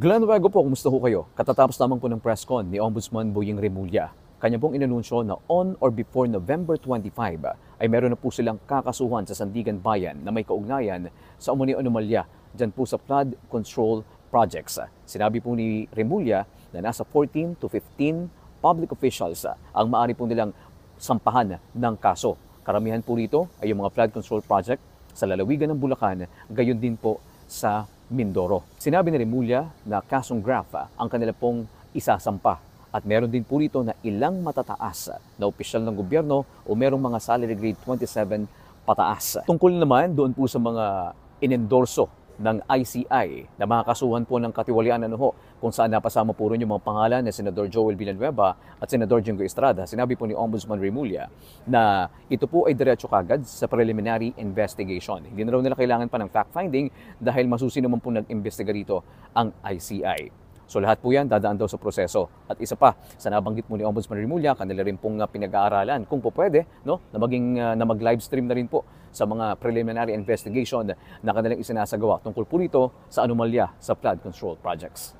Glenn Nuevo po, kumusta ho kayo? Katatapos lamang po ng press con ni Ombudsman Boying Remulla. Kanya pong inanunsyo na on or before November 25 ay meron na po silang kakasuhan sa Sandigan Bayan na may kaugnayan sa umano'y anomalya dyan po sa flood control projects. Sinabi po ni Remulla na nasa 14 to 15 public officials ang maaari po nilang sampahan ng kaso. Karamihan po rito ay yung mga flood control project sa lalawigan ng Bulacan, gayon din po sa Mindoro. Sinabi ni Remulla na kasong graft ang kanila pong isasampa at meron din po rito na ilang matataas na opisyal ng gobyerno o merong mga salary grade 27 pataas. Tungkol naman doon po sa mga inendorso ng ICI na mga kasuhan po ng katiwalian kung saan napasama po rin yung mga pangalan ni Senador Joel Villanueva at Senador Jingo Estrada. Sinabi po ni Ombudsman Remulla na ito po ay diretso kagad sa preliminary investigation. Hindi na raw nila kailangan pa ng fact-finding dahil masusi naman po nag-imbestiga rito ang ICI. So lahat po yan dadaan daw sa proseso. At isa pa, sa nabanggit mo ni Ombudsman Remulla, kanila rin pong pinag-aaralan kung po pwede na mag-live stream na rin po sa mga preliminary investigation na kanilang isinasagawa tungkol po rito sa anomalya sa flood control projects.